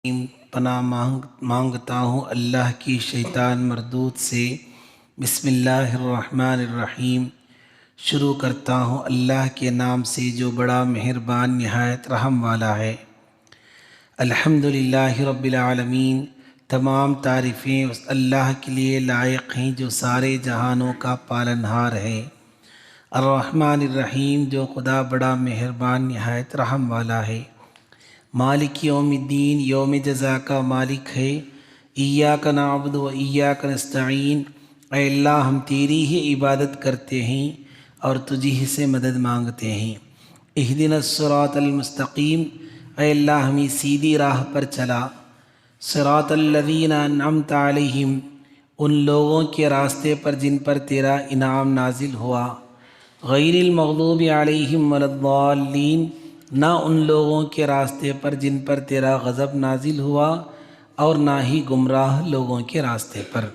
پناہ مانگتا ہوں اللہ کی شیطان مردود سے۔ بسم اللہ الرحمن الرحیم۔ شروع کرتا ہوں اللہ کے نام سے جو بڑا مہربان نہایت رحم والا ہے۔ الحمدللہ رب العالمین، تمام تعریفیں اس اللہ کے لیے لائق ہیں جو سارے جہانوں کا پالنہار ہے۔ الرحمن الرحیم، جو خدا بڑا مہربان نہایت رحم والا ہے۔ مالک یوم الدین، یوم جزا کا مالک ہے۔ ایاک نعبد و ایاک نستعین، اے اللہ ہم تیری ہی عبادت کرتے ہیں اور تجھی ہی سے مدد مانگتے ہیں۔ اہدنا الصراط المستقیم، اے اللہ ہمیں سیدھی راہ پر چلا۔ صراط الذین انعمت علیہم، ان لوگوں کے راستے پر جن پر تیرا انعام نازل ہوا۔ غیر المغضوب علیہم ولا الضالین، نہ ان لوگوں کے راستے پر جن پر تیرا غضب نازل ہوا اور نہ ہی گمراہ لوگوں کے راستے پر۔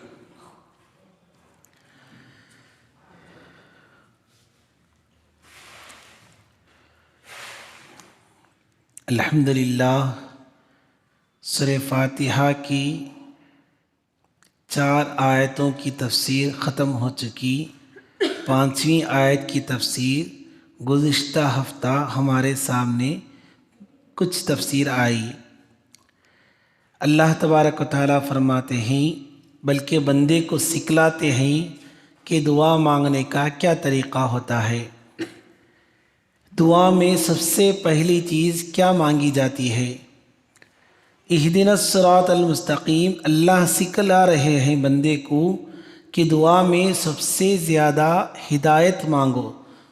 الحمدللہ، سورہ فاتحہ کی 4 آیتوں کی تفسیر ختم ہو چکی۔ 5ویں آیت کی تفسیر گزشتہ ہفتہ ہمارے سامنے کچھ تفسیر آئی۔ اللہ تبارک و تعالیٰ فرماتے ہیں، بلکہ بندے کو سکھلاتے ہیں کہ دعا مانگنے کا کیا طریقہ ہوتا ہے۔ دعا میں سب سے پہلی چیز کیا مانگی جاتی ہے؟ اہدنا الصراط المستقیم۔ اللہ سکھلا رہے ہیں بندے کو کہ دعا میں سب سے زیادہ ہدایت مانگو،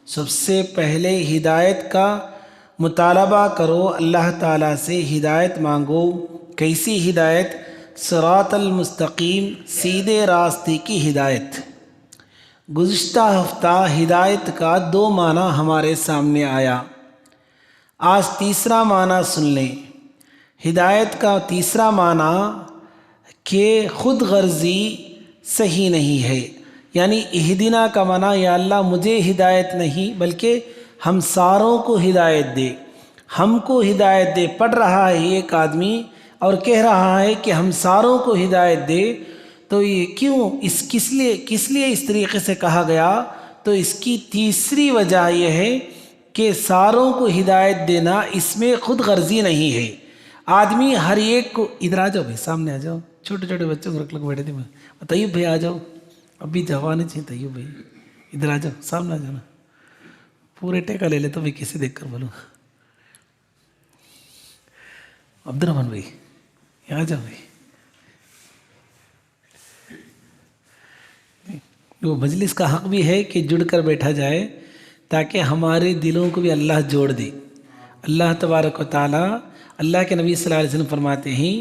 سب سے پہلے ہدایت کا مطالبہ کرو، اللہ تعالیٰ سے ہدایت مانگو۔ کیسی ہدایت؟ صراط المستقیم، سیدھے راستے کی ہدایت۔ گزشتہ ہفتہ ہدایت کا 2 معنی ہمارے سامنے آیا۔ آج تیسرا معنی سن لیں۔ ہدایت کا تیسرا معنی کہ خود غرضی صحیح نہیں ہے، یعنی اہدنا کا معنی یا اللہ مجھے ہدایت نہیں بلکہ ہم ساروں کو ہدایت دے، ہم کو ہدایت دے۔ پڑھ رہا ہے ایک آدمی اور کہہ رہا ہے کہ ہم ساروں کو ہدایت دے، تو یہ کیوں، کس لیے اس طریقے سے کہا گیا؟ تو اس کی تیسری وجہ یہ ہے کہ ساروں کو ہدایت دینا اس میں خود غرضی نہیں ہے۔ آدمی ہر ایک کو، ادھر آ جاؤ بھائی، سامنے آ جاؤ، چھوٹے چھوٹے بچوں کو رکھ لگ بیٹھے تھے۔ طیب بھائی آ جاؤ، ابھی جوان ہے طیب بھائی، ادھر آ جاؤ، سامنے آ جانا۔ پورے ٹیکا لے لیتا بھائی، کیسے دیکھ کر بولوں۔ عبد الرحمن بھائی آ جاؤ بھائی۔ وہ مجلس کا حق بھی ہے کہ جڑ کر بیٹھا جائے تاکہ ہمارے دلوں کو بھی اللہ جوڑ دے۔ اللہ تبارک و تعالیٰ، اللہ کے نبی صلی اللہ علیہ وسلم فرماتے ہیں،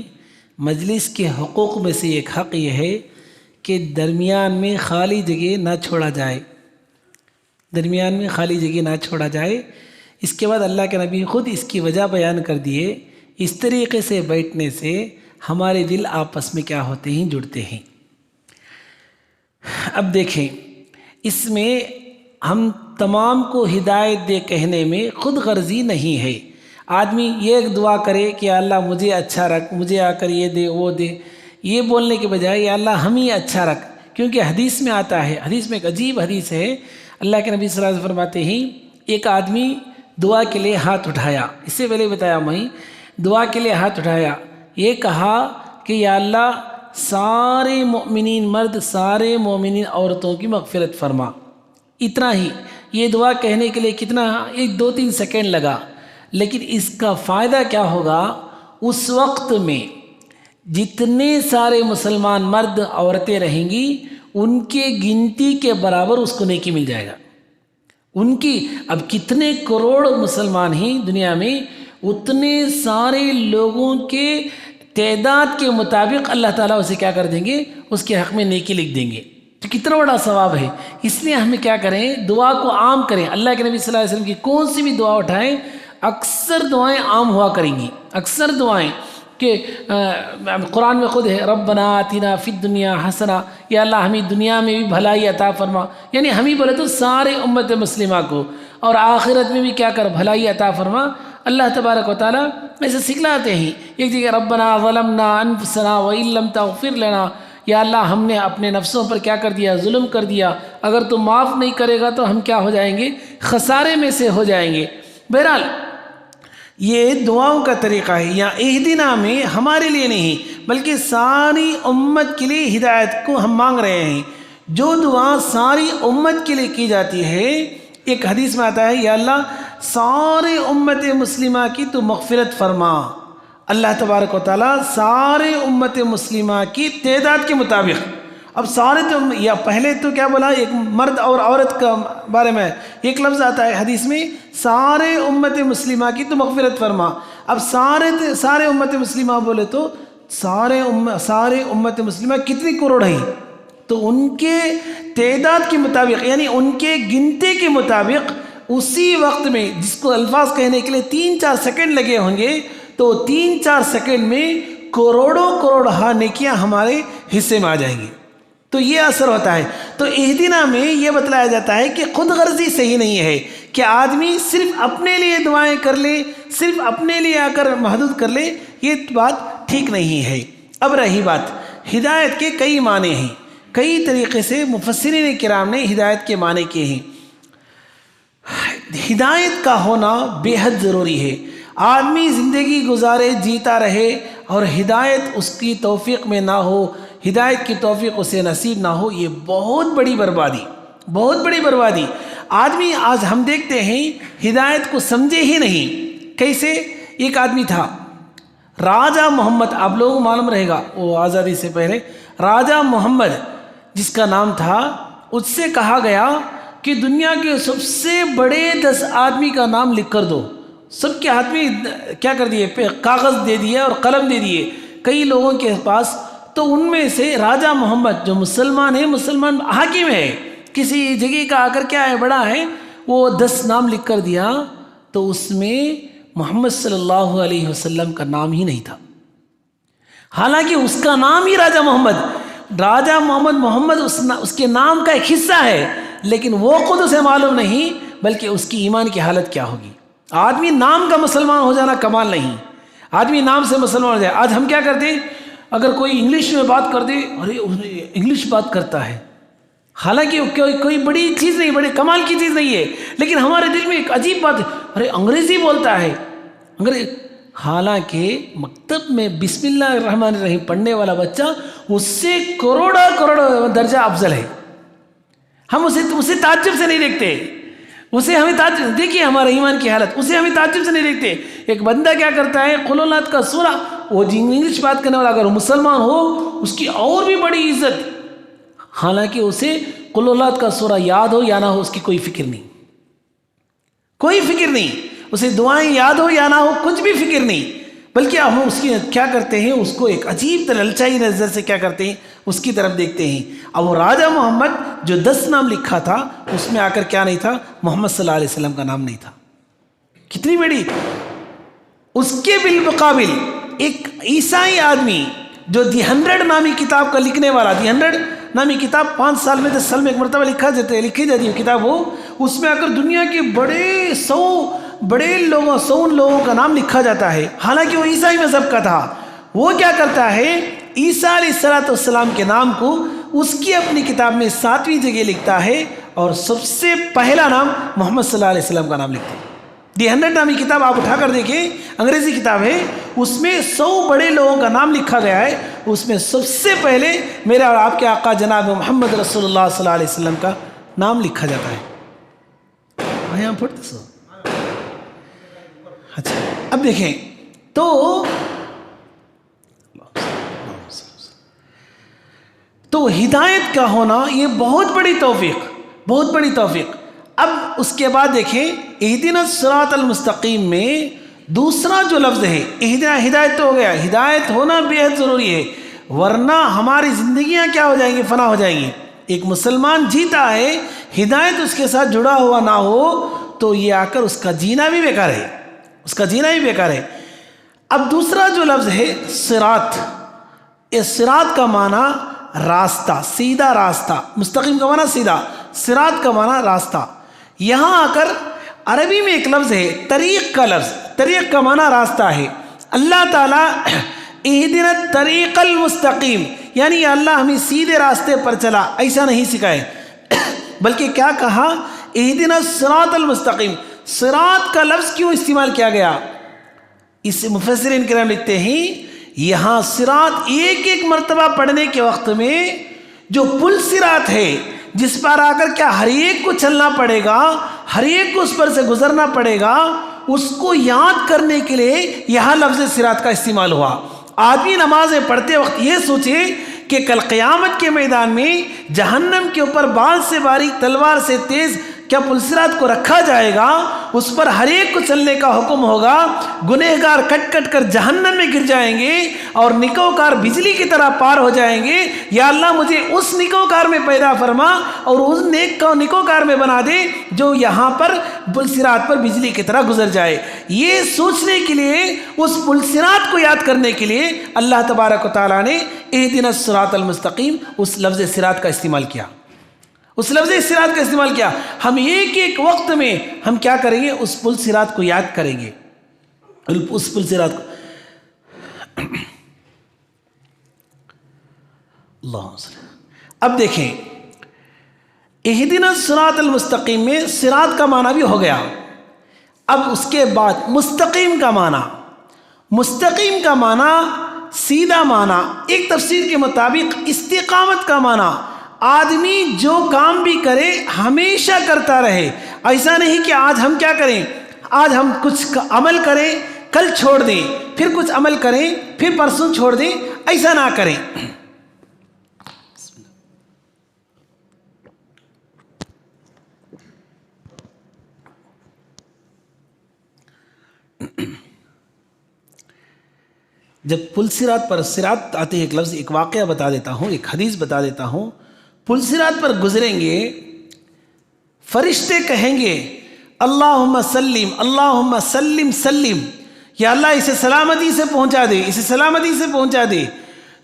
مجلس کے حقوق میں سے ایک حق یہ ہے کہ درمیان میں خالی جگہ نہ چھوڑا جائے، درمیان میں خالی جگہ نہ چھوڑا جائے۔ اس کے بعد اللہ کے نبی خود اس کی وجہ بیان کر دیے، اس طریقے سے بیٹھنے سے ہمارے دل آپس میں کیا ہوتے ہیں، جڑتے ہیں۔ اب دیکھیں، اس میں ہم تمام کو ہدایت دے کہنے میں خود غرضی نہیں ہے۔ آدمی یہ ایک دعا کرے کہ یا اللہ مجھے اچھا رکھ، مجھے آ کر یہ دے وہ دے، یہ بولنے کے بجائے یا اللہ ہم ہی اچھا رکھ، کیونکہ حدیث میں آتا ہے، حدیث میں ایک عجیب حدیث ہے، اللہ کے نبی صلی اللہ علیہ وسلم فرماتے ہیں، ایک آدمی دعا کے لیے ہاتھ اٹھایا، اس سے پہلے بتایا میں، دعا کے لیے ہاتھ اٹھایا، یہ کہا کہ یا اللہ سارے مومنین مرد، سارے مومنین عورتوں کی مغفرت فرما۔ اتنا ہی، یہ دعا کہنے کے لیے کتنا 1-2-3 سیکنڈ لگا، لیکن اس کا فائدہ کیا ہوگا؟ اس وقت میں جتنے سارے مسلمان مرد عورتیں رہیں گی ان کے گنتی کے برابر اس کو نیکی مل جائے گا۔ ان کی، اب کتنے کروڑ مسلمان ہیں دنیا میں، اتنے سارے لوگوں کے تعداد کے مطابق اللہ تعالیٰ اسے کیا کر دیں گے؟ اس کے حق میں نیکی لکھ دیں گے۔ تو کتنا بڑا ثواب ہے۔ اس لیے ہمیں کیا کریں؟ دعا کو عام کریں۔ اللہ کے نبی صلی اللہ علیہ وسلم کی کون سی بھی دعا اٹھائیں، اکثر دعائیں عام ہوا کریں گی، اکثر دعائیں کہ قرآن میں خود ہے، ربنا آتنا فی الدنیا حسنہ، یا اللہ ہمیں دنیا میں بھی بھلائی عطا فرما، یعنی ہم ہی بولے تو سارے امت مسلمہ کو، اور آخرت میں بھی کیا کر بھلائی عطا فرما۔ اللہ تبارک و تعالیٰ ایسے سکھلاتے ہیں. ایک جگہ ربنا ظلمنا انفسنا وان لم تغفر لنا، یا اللہ ہم نے اپنے نفسوں پر کیا کر دیا؟ ظلم کر دیا. اگر تو معاف نہیں کرے گا تو ہم کیا ہو جائیں گے؟ خسارے میں سے ہو جائیں گے. بہرحال یہ دعاؤں کا طریقہ ہے. یا اہدنا میں ہمارے لیے نہیں بلکہ ساری امت کے لیے ہدایت کو ہم مانگ رہے ہیں. جو دعا ساری امت کے لیے کی جاتی ہے، ایک حدیث میں آتا ہے یا اللہ سارے امت مسلمہ کی تو مغفرت فرما. اللہ تبارک و تعالیٰ سارے امت مسلمہ کی تعداد کے مطابق، اب سارے تو یا پہلے تو کیا بولا؟ ایک مرد اور عورت کا بارے میں ایک لفظ آتا ہے حدیث میں، سارے امت مسلمہ کی تو مغفرت فرما. اب سارے امت مسلمہ بولے تو سارے امت مسلمہ کتنی کروڑ ہیں؟ تو ان کے تعداد کے مطابق، یعنی ان کے گنتے کے مطابق اسی وقت میں، جس کو الفاظ کہنے کے لیے 3-4 سیکنڈ لگے ہوں گے، تو 3-4 سیکنڈ میں کروڑوں کروڑ نیکیاں ہمارے حصے میں آ جائیں گی. تو یہ اثر ہوتا ہے. تو اہدنا میں یہ بتلایا جاتا ہے کہ خود غرضی صحیح نہیں ہے کہ آدمی صرف اپنے لیے دعائیں کر لے، صرف اپنے لیے آ کر محدود کر لے، یہ بات ٹھیک نہیں ہے. اب رہی بات ہدایت کے کئی معنی ہیں، کئی طریقے سے مفسرین کرام نے ہدایت کے معنی کیے ہیں. ہدایت کا ہونا بے حد ضروری ہے. آدمی زندگی گزارے، جیتا رہے اور ہدایت اس کی توفیق میں نہ ہو، ہدایت کی توفیق اسے نصیب نہ ہو، یہ بہت بڑی بربادی، بہت بڑی بربادی. آدمی آج ہم دیکھتے ہیں ہدایت کو سمجھے ہی نہیں. کیسے؟ ایک آدمی تھا راجہ محمد، آپ لوگوں کو معلوم رہے گا، وہ آزادی سے پہلے راجہ محمد جس کا نام تھا، اس سے کہا گیا کہ دنیا کے سب سے بڑے 10 آدمی کا نام لکھ کر دو. سب کے ہاتھ میں کیا کر دیے؟ کاغذ دے دیے اور قلم دے دیے کئی لوگوں کے پاس. تو ان میں سے راجہ محمد جو مسلمان ہے، مسلمان حاکم ہے، کسی جگہ کا آ کر کیا ہے؟ بڑا ہے، وہ 10 نام لکھ کر دیا. تو اس میں محمد صلی اللہ علیہ وسلم کا نام ہی نہیں تھا. حالانکہ اس کا نام ہی راجہ محمد اس کے نام کا ایک حصہ ہے، لیکن وہ خود اسے معلوم نہیں بلکہ اس کی ایمان کی حالت کیا ہوگی. آدمی نام کا مسلمان ہو جانا کمال نہیں، آدمی نام سے مسلمان ہو جائے. آج ہم کیا کرتے ہیں؟ اگر کوئی انگلش میں بات کر دے، ارے انگلش بات کرتا ہے، حالانکہ کوئی بڑی چیز نہیں، بڑے کمال کی چیز نہیں ہے، لیکن ہمارے دل میں ایک عجیب بات ہے، ارے انگریزی بولتا ہے. حالانکہ مکتب میں بسم اللہ الرحمن الرحیم پڑھنے والا بچہ اس سے کروڑ درجہ افضل ہے. ہم اسے تعجب سے نہیں دیکھتے، اسے ہمیں تعجب، دیکھیے ہمارے ایمان کی حالت، اسے ہمیں تعجب سے نہیں دیکھتے. ایک بندہ کیا کرتا ہے؟ قل اولاد کا سورہ، وہ انگلش بات کرنے والا اگر مسلمان ہو اس کی اور بھی بڑی عزت، حالانکہ اسے قل اولاد کا سورہ یاد ہو یا نہ ہو اس کی کوئی فکر نہیں، کوئی فکر نہیں. اسے دعائیں یاد ہو یا نہ ہو کچھ بھی فکر نہیں، بلکہ ہم اس کی کیا کرتے ہیں؟ اس کو ایک عجیب للچائی نظر سے کیا کرتے ہیں؟ اس کی طرف دیکھتے ہیں. اب وہ راجہ محمد جو 10 نام لکھا تھا اس میں آ کر کیا نہیں تھا؟ محمد صلی اللہ علیہ وسلم کا نام نہیں تھا. کتنی بڑی. اس کے بالمقابل ایک عیسائی آدمی جو دی 100 نامی کتاب کا لکھنے والا، دی 100 نامی کتاب 5 سال میں 10 سال میں ایک مرتبہ لکھی جاتی ہے کتاب، وہ اس میں آ کر دنیا کے بڑے 100 لوگوں کا نام لکھا جاتا ہے، حالانکہ وہ عیسائی مذہب کا تھا. وہ کیا کرتا ہے؟ عیسیٰ علیہ السلام کے نام کو اس کی اپنی کتاب میں 7ویں جگہ لکھتا ہے اور سب سے پہلا نام محمد صلی اللہ علیہ وسلم کا نام لکھتا ہے. دی 100 نامی کتاب آپ اٹھا کر دیکھیں، انگریزی کتاب ہے، اس میں 100 بڑے لوگوں کا نام لکھا گیا ہے، اس میں سب سے پہلے میرا اور آپ کے آقا جناب محمد رسول اللہ صلی اللہ علیہ وسلم کا نام لکھا جاتا ہے. یہاں پڑھتے سو. اچھا اب دیکھیں تو ہدایت کا ہونا یہ بہت بڑی توفیق. اب اس کے بعد دیکھیں اہدنا الصراط المستقیم میں دوسرا جو لفظ ہے اہدنا، ہدایت تو ہو گیا، ہدایت ہونا بے حد ضروری ہے، ورنہ ہماری زندگیاں کیا ہو جائیں گی؟ فنا ہو جائیں گی. ایک مسلمان جیتا ہے، ہدایت اس کے ساتھ جڑا ہوا نہ ہو تو یہ آ کر اس کا جینا بھی بیکار ہے، اب دوسرا جو لفظ ہے صراط، اس صراط کا معنی راستہ، سیدھا راستہ، مستقیم کا معنی سیدھا، صراط کا معنی راستہ. یہاں آ کر عربی میں ایک لفظ ہے طریق کا لفظ. طریق کا معنی راستہ ہے. اللہ تعالیٰ اہدنا الطریق المستقیم یعنی یا اللہ ہمیں سیدھے راستے پر چلا ایسا نہیں سکھائے، بلکہ کیا کہا؟ اہدنا الصراط المستقیم. صراط کا لفظ کیوں استعمال کیا گیا؟ اس مفسرین کرام لکھتے ہیں یہاں صراط ایک ایک مرتبہ پڑھنے کے وقت میں جو پل صراط ہے جس پر آ کر کیا ہر ایک کو چلنا پڑے گا، ہر ایک کو اس پر سے گزرنا پڑے گا، اس کو یاد کرنے کے لیے یہاں لفظ صراط کا استعمال ہوا. آدمی نمازیں پڑھتے وقت یہ سوچے کہ کل قیامت کے میدان میں جہنم کے اوپر بال سے باریک تلوار سے تیز کیا پل صراط کو رکھا جائے گا، اس پر ہر ایک کو چلنے کا حکم ہوگا، گنہگار کٹ کٹ کر جہنم میں گر جائیں گے اور نکوکار بجلی کی طرح پار ہو جائیں گے. یا اللہ مجھے اس نکوکار میں پیدا فرما اور اس نیک کو نکوکار میں بنا دے جو یہاں پر پل صراط پر بجلی کی طرح گزر جائے. یہ سوچنے کے لیے، اس پل صراط کو یاد کرنے کے لیے اللہ تبارک و تعالیٰ نے اہدنا الصراط المستقیم اس لفظ صراط کا استعمال کیا، اس لفظ صراط کا استعمال کیا. ہم ایک ایک وقت میں ہم کیا کریں گے؟ اس پل صراط کو یاد کریں گے، اس پل صراط کو. اللہ. اب دیکھیں اہدنا الصراط المستقیم میں صراط کا معنی بھی ہو گیا. اب اس کے بعد مستقیم کا معنی، مستقیم کا معنی سیدھا معنی. ایک تفسیر کے مطابق استقامت کا معنی آدمی جو کام بھی کرے ہمیشہ کرتا رہے. ایسا نہیں کہ آج ہم کیا کریں، آج ہم کچھ عمل کریں کل چھوڑ دیں، پھر کچھ عمل کریں پھر پرسوں چھوڑ دیں، ایسا نہ کریں. جب پل صراط پر صراط آتے ایک لفظ، ایک واقعہ بتا دیتا ہوں، ایک حدیث بتا دیتا ہوں. پل صراط پر گزریں گے، فرشتے کہیں گے اللہم سلم اللہم سلم سلم، یا اللہ اسے سلامتی سے پہنچا دے، اسے سلامتی سے پہنچا دے.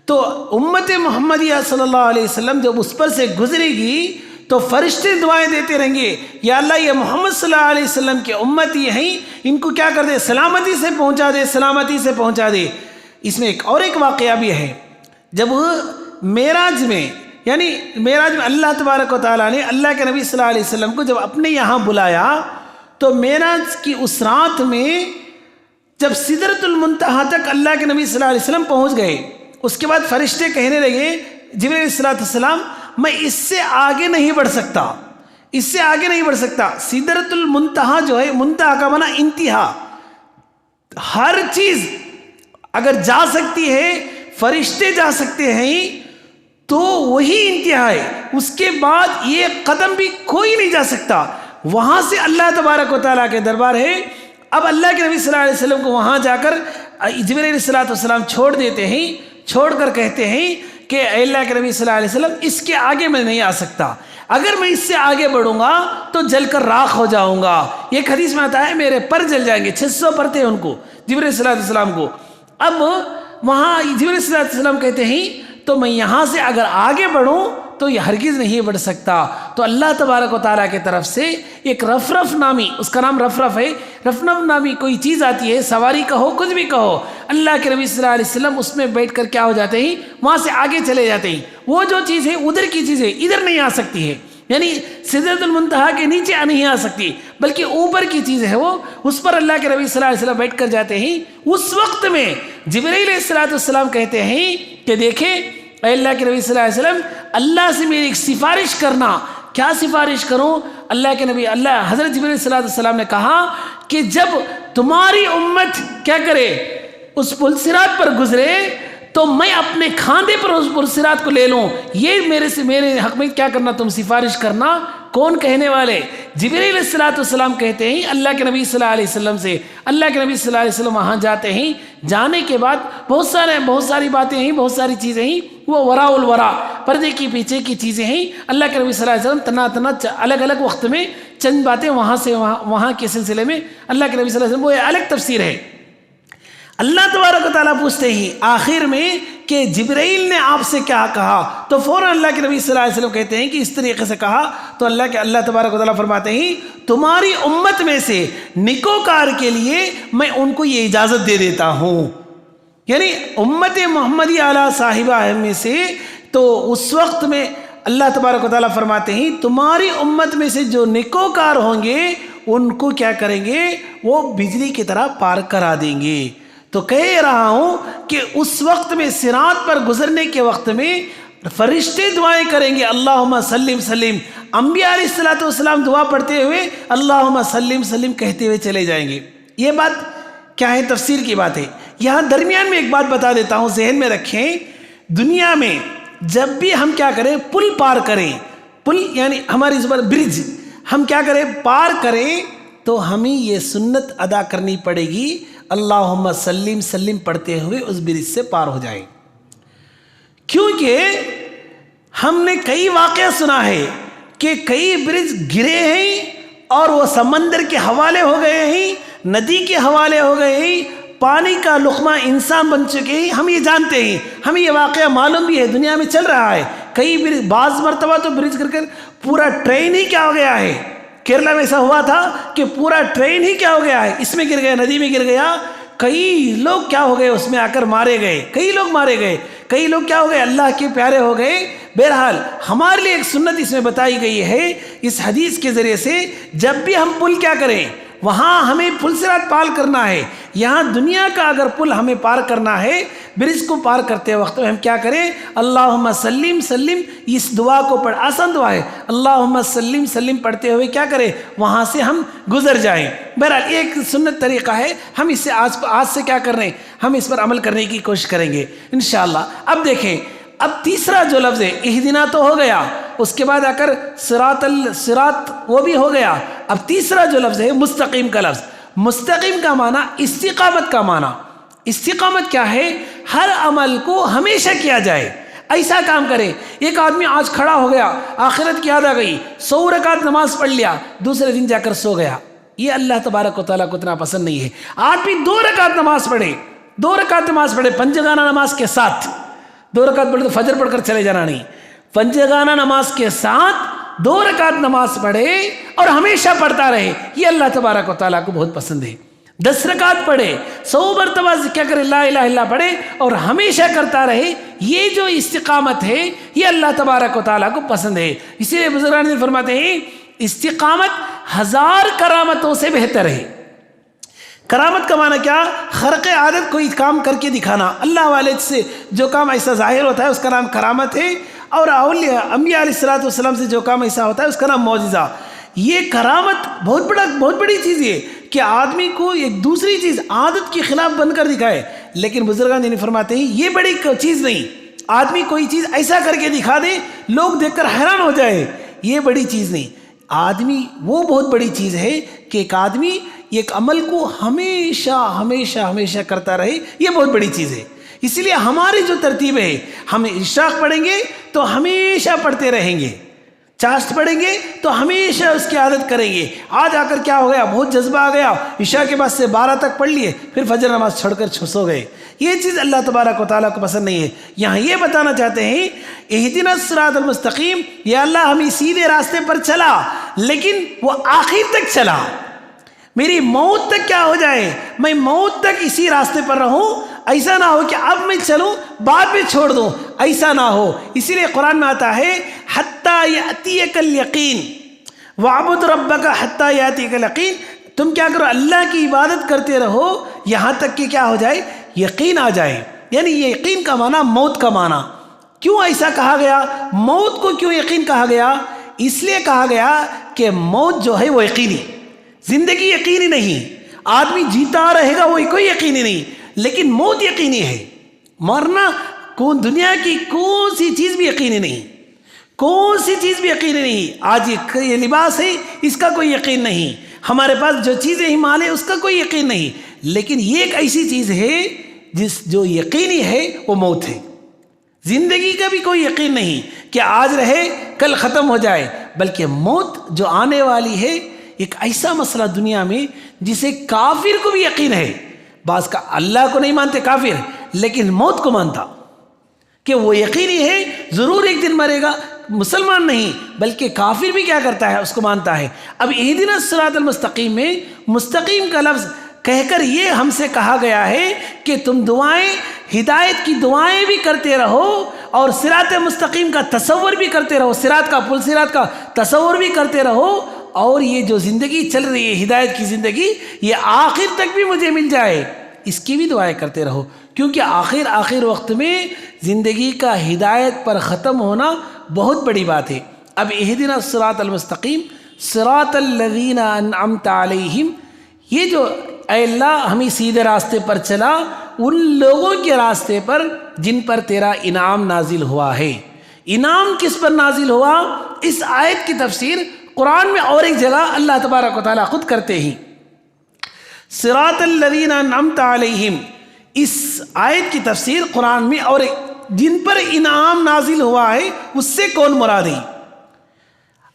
تو امت محمدیہ صلی اللہ علیہ وسلم جب اس پر سے گزرے گی تو فرشتے دعائیں دیتے رہیں گے، یا اللہ یہ محمد صلی اللہ علیہ وسلم کے امتی ہیں، ان کو کیا کر دے؟ سلامتی سے پہنچا دے، سلامتی سے پہنچا دے. اس میں اور ایک واقعہ بھی ہے. جب معراج میں، یعنی معراج میں اللہ تبارک و تعالیٰ نے اللہ کے نبی صلی اللہ علیہ وسلم کو جب اپنے یہاں بلایا تو معراج کی اس رات میں جب سدرۃ المنتہا تک اللہ کے نبی صلی اللہ علیہ وسلم پہنچ گئے، اس کے بعد فرشتے کہنے لگے جبرائیل علیہ السلام میں اس سے آگے نہیں بڑھ سکتا، اس سے آگے نہیں بڑھ سکتا. سدرۃ المنتہا جو ہے، منتہا کا معنی انتہا، ہر چیز اگر جا سکتی ہے، فرشتے جا سکتے ہیں تو وہی انتہا ہے، اس کے بعد یہ قدم بھی کوئی نہیں جا سکتا. وہاں سے اللہ تبارک و تعالیٰ کے دربار ہے. اب اللہ کے نبی صلی اللہ علیہ وسلم کو وہاں جا کر جبرائیل علیہ السلام چھوڑ دیتے ہیں، چھوڑ کر کہتے ہیں کہ اے اللہ کے نبی صلی اللہ علیہ وسلم اس کے آگے میں نہیں آ سکتا، اگر میں اس سے آگے بڑھوں گا تو جل کر راکھ ہو جاؤں گا. ایک حدیث میں آتا ہے میرے پر جل جائیں گے. 600 پر تھے ان کو، جبرائیل صلی اللہ علیہ وسلم کو. اب وہاں جبرائیل صلی اللہ علیہ وسلم کہتے ہیں تو میں یہاں سے اگر آگے بڑھوں تو یہ ہرگز نہیں بڑھ سکتا. تو اللہ تبارک و تعالیٰ کی طرف سے ایک رفرف نامی، اس کا نام رفرف ہے، رفرف نامی کوئی چیز آتی ہے، سواری کہو کچھ بھی کہو، اللہ کے نبی صلی اللہ علیہ وسلم اس میں بیٹھ کر کیا ہو جاتے ہیں، وہاں سے آگے چلے جاتے ہیں. وہ جو چیز ہے ادھر کی چیز ہے، ادھر نہیں آ سکتی ہے، یعنی سدرۃ المنتہا کے نیچے نہیں آ سکتی بلکہ اوپر کی چیز ہے، وہ اس پر اللہ کے نبی صلی اللہ علیہ وسلم بیٹھ کر جاتے ہیں. اس وقت میں جبرائیل علیہ السلام کہتے ہیں کہ دیکھیں اے اللہ کے نبی صلی اللہ علیہ وسلم، اللہ سے میری ایک سفارش کرنا. کیا سفارش کروں؟ اللہ کے نبی حضرت جبرائیل صلی اللہ علیہ وسلم نے کہا کہ جب تمہاری امت کیا کرے، اس پل صراط پر گزرے تو میں اپنے کھاندے پر اس پل صراط کو لے لوں. یہ میرے حق میں کیا کرنا، تم سفارش کرنا. کون کہنے والے؟ جبرائیل علیہ السلام کہتے ہیں اللہ کے نبی صلی اللہ علیہ وسلم سے. اللہ کے نبی صلی اللہ علیہ وسلم وہاں جاتے ہیں. جانے کے بعد بہت ساری باتیں ہیں، بہت ساری چیزیں ہیں، وہ وراء الورا، پردے کی پیچھے کی چیزیں ہیں. اللہ کے نبی صلی اللہ علیہ وسلم تنا الگ الگ وقت میں چند باتیں وہاں سے وہاں کے سلسلے میں اللہ کے نبی صلی اللہ علیہ وسلم وہ الگ تفسیر ہے. اللہ تبارک و تعالیٰ پوچھتے ہیں آخر میں کہ جبرائیل نے آپ سے کیا کہا، تو فوراً اللہ کے نبی صلی اللہ علیہ وسلم کہتے ہیں کہ اس طریقے سے کہا. تو اللہ تبارک و تعالیٰ فرماتے ہیں تمہاری امت میں سے نکوکار کے لیے میں ان کو یہ اجازت دے دیتا ہوں. یعنی امت محمدی اعلیٰ صاحبہ میں سے تو اس وقت میں اللہ تبارک و تعالیٰ فرماتے ہیں تمہاری امت میں سے جو نکوکار ہوں گے ان کو کیا کریں گے, وہ بجلی کی طرح پار کرا دیں گے. تو کہہ رہا ہوں کہ اس وقت میں صراط پر گزرنے کے وقت میں فرشتے دعائیں کریں گے اللہم سلم سلم. انبیاء علیہ السلام دعا پڑھتے ہوئے اللہم سلم سلم کہتے ہوئے چلے جائیں گے. یہ بات کیا ہے, تفسیر کی بات ہے. یہاں درمیان میں ایک بات بتا دیتا ہوں, ذہن میں رکھیں. دنیا میں جب بھی ہم کیا کریں, پل پار کریں, پل یعنی ہماری زبان برج, ہم کیا کریں پار کریں, تو ہمیں یہ سنت ادا کرنی پڑے گی اللہم سلم سلم پڑھتے ہوئے اس برج سے پار ہو جائیں. کیونکہ ہم نے کئی واقعہ سنا ہے کہ کئی برج گرے ہیں اور وہ سمندر کے حوالے ہو گئے ہیں, ندی کے حوالے ہو گئے ہیں, پانی کا لقمہ انسان بن چکے ہیں. ہم یہ جانتے ہیں, ہمیں یہ واقعہ معلوم بھی ہے, دنیا میں چل رہا ہے. کئی برج, بعض مرتبہ تو برج گر کر پورا ٹرین ہی کیا ہو گیا ہے. کیرلا میں ایسا ہوا تھا کہ پورا ٹرین ہی کیا ہو گیا ہے, اس میں گر گیا, ندی میں گر گیا. کئی لوگ کیا ہو گئے, اس میں آ کر مارے گئے, کئی لوگ مارے گئے, کئی لوگ کیا ہو گئے, اللہ کے پیارے ہو گئے. بہرحال ہمارے لیے ایک سنت اس میں بتائی گئی ہے اس حدیث کے ذریعے سے, جب بھی ہم پل کیا کریں, وہاں ہمیں پل صراط پار کرنا ہے. یہاں دنیا کا اگر پل ہمیں پار کرنا ہے, برج کو پار کرتے وقت ہم کیا کریں, اللہم سلم سلم, اس دعا کو پڑھ, آسان دعا ہے, اللہم سلم سلم پڑھتے ہوئے کیا کریں, وہاں سے ہم گزر جائیں. بہرحال ایک سنت طریقہ ہے, ہم اس سے آج سے کیا کر رہے ہیں, ہم اس پر عمل کرنے کی کوشش کریں گے انشاءاللہ. اب دیکھیں, اب تیسرا جو لفظ ہے اہدنا تو ہو گیا, اس کے بعد آ کر صراط وہ بھی ہو گیا. اب تیسرا جو لفظ ہے مستقیم کا لفظ. مستقیم کا معنی استقامت کا معنی. استقامت کیا ہے, ہر عمل کو ہمیشہ کیا جائے, ایسا کام کرے. ایک آدمی آج کھڑا ہو گیا, آخرت کی یاد آ گئی, 100 رکعت نماز پڑھ لیا, دوسرے دن جا کر سو گیا. یہ اللہ تبارک و تعالیٰ کو اتنا پسند نہیں ہے. آدمی 2 رکعت نماز پڑھے, 2 رکعت نماز پڑھے پنجگانہ نماز کے ساتھ, 2 رکعت پڑھے تو فجر پڑھ کر چلے جانا نہیں, پنجگانہ نماز کے ساتھ 2 رکعت نماز پڑھے اور ہمیشہ پڑھتا رہے, یہ اللہ تبارک و تعالیٰ کو بہت پسند ہے. 10 رکعت پڑھے, 100 مرتبہ کیا کرے, لا الہ الا پڑھے اور ہمیشہ کرتا رہے, یہ جو استقامت ہے یہ اللہ تبارک و تعالیٰ کو پسند ہے. اسی لیے بزرگان فرماتے ہیں استقامت 1000 کرامتوں سے بہتر ہے. کرامت کا معنی کیا, خرق عادت کوئی کام کر کے دکھانا. اللہ والے سے جو کام ایسا ظاہر ہوتا ہے اس کا نام کرامت ہے, اور انبیاء علیہ السلام سے جو کام ایسا ہوتا ہے اس کا نام معجزہ. یہ کرامت بہت بڑی چیز ہے کہ آدمی کو ایک دوسری چیز عادت کے خلاف بن کر دکھائے. لیکن بزرگان یعنی فرماتے ہیں یہ بڑی چیز نہیں, آدمی کوئی چیز ایسا کر کے دکھا دے لوگ دیکھ کر حیران ہو جائے, یہ بڑی چیز نہیں. آدمی وہ بہت بڑی چیز ہے کہ ایک آدمی ایک عمل کو ہمیشہ ہمیشہ ہمیشہ کرتا رہے, یہ بہت بڑی چیز ہے. اس لیے ہماری جو ترتیب ہے, ہم اشراق پڑھیں گے تو ہمیشہ پڑھتے رہیں گے, چاشت پڑھیں گے تو ہمیشہ اس کی عادت کریں گے. آج آ کر کیا ہو گیا, بہت جذبہ آ گیا, عشاء کے بعد سے 12 تک پڑھ لیے, پھر فجر نماز چھوڑ کر سو گئے. یہ چیز اللہ تبارک و تعالیٰ کو پسند نہیں ہے. یہاں یہ بتانا چاہتے ہیں اہدنا الصراط المستقیم, یا اللہ ہمیں سیدھے راستے پر چلا, لیکن وہ آخر تک چلا, میری موت تک کیا ہو جائے, میں موت تک اسی راستے پر رہوں. ایسا نہ ہو کہ اب میں چلوں بعد میں چھوڑ دوں, ایسا نہ ہو. اسی لیے قرآن میں آتا ہے حتیٰ یأتیک الیقین وَاعْبُدْ رَبَّكَ حَتَّى يَأْتِيكَ الْيَقِينُ. تم کیا کرو, اللہ کی عبادت کرتے رہو یہاں تک کہ کیا ہو جائے, یقین آ جائے. یعنی یہ یقین کا معنی موت کا معنی. کیوں ایسا کہا گیا, موت کو کیوں یقین کہا گیا, اس لیے کہا گیا کہ موت جو ہے وہ یقینی, زندگی یقینی نہیں. آدمی جیتا رہے گا وہ کوئی یقینی نہیں, لیکن موت یقینی ہے. مرنا کون, دنیا کی کون سی چیز بھی یقینی نہیں, کون سی چیز بھی یقینی نہیں. آج یہ لباس ہے, اس کا کوئی یقین نہیں. ہمارے پاس جو چیزیں ہمال ہے اس کا کوئی یقین نہیں. لیکن یہ ایک ایسی چیز ہے جو یقینی ہے, وہ موت ہے. زندگی کا بھی کوئی یقین نہیں کہ آج رہے کل ختم ہو جائے, بلکہ موت جو آنے والی ہے ایک ایسا مسئلہ دنیا میں جسے کافر کو بھی یقین ہے. بعض کا اللہ کو نہیں مانتے کافر, لیکن موت کو مانتا کہ وہ یقینی ہے ضرور ایک دن مرے گا. مسلمان نہیں بلکہ کافر بھی کیا کرتا ہے، اس کو مانتا ہے۔ اب اہدنا الصراط المستقیم میں مستقیم کا لفظ کہہ کر یہ ہم سے کہا گیا ہے کہ تم دعائیں، ہدایت کی دعائیں بھی کرتے رہو اور صراط مستقیم کا تصور بھی کرتے رہو، صراط کا، پل صراط کا تصور بھی کرتے رہو، اور یہ جو زندگی چل رہی ہے ہدایت کی زندگی، یہ آخر تک بھی مجھے مل جائے، اس کی بھی دعائیں کرتے رہو، کیونکہ آخر وقت میں زندگی کا ہدایت پر ختم ہونا بہت بڑی بات ہے۔ اب اہدنا الصراط المستقیم صراط الذین انعمت علیہم، یہ جو اے اللہ ہمیں سیدھے راستے پر چلا، ان لوگوں کے راستے پر جن پر تیرا انعام نازل ہوا ہے۔ انعام کس پر نازل ہوا؟ اس آیت کی تفسیر قرآن میں اور ایک جگہ اللہ تبارک و تعالیٰ خود کرتے ہیں، صراط الذین انعمت علیہم، اس آیت کی تفسیر قرآن میں اور جن پر انعام نازل ہوا ہے اس سے کون مراد ہے؟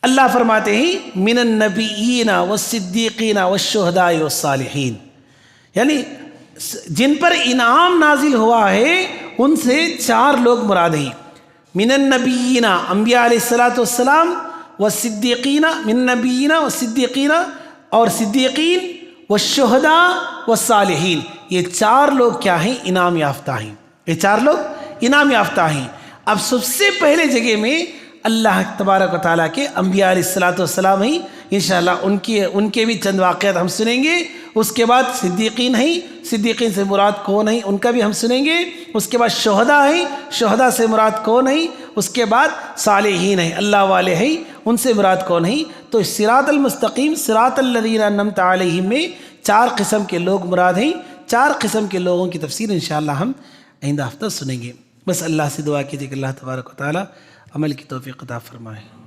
اللہ فرماتے ہیں من النبیین والصدیقین والشہداء والصالحین، یعنی جن پر انعام نازل ہوا ہے ان سے 4 لوگ مراد ہیں۔ من النبیین، انبیاء علیہ السلام، والصدیقین، من النبیین والصدیقین اور صدیقین، والشہداء والصالحین، یہ 4 لوگ کیا ہیں؟ انعام یافتہ ہیں، یہ 4 لوگ انعام یافتہ ہیں۔ اب سب سے پہلے جگہ میں اللہ تبارک و تعالیٰ کے انبیاء علیہ السلام ہیں، انشاءاللہ ان کے بھی چند واقعات ہم سنیں گے۔ اس کے بعد صدیقین ہیں، صدیقین سے مراد کون ہیں ان کا بھی ہم سنیں گے۔ اس کے بعد شہداء ہیں، شہداء سے مراد کون ہیں۔ اس کے بعد صالحین ہیں، اللہ والے ہیں، ان سے مراد کون ہیں۔ تو صراط المستقیم صراط الذین انعمت علیہم میں 4 قسم کے لوگ مراد ہیں۔ 4 قسم کے لوگوں کی تفسیر انشاءاللہ ہم آئندہ ہفتہ سنیں گے۔ بس اللہ سے دعا کیجیے کہ اللہ تبارک و تعالیٰ عمل کی توفیق عطا فرمائے۔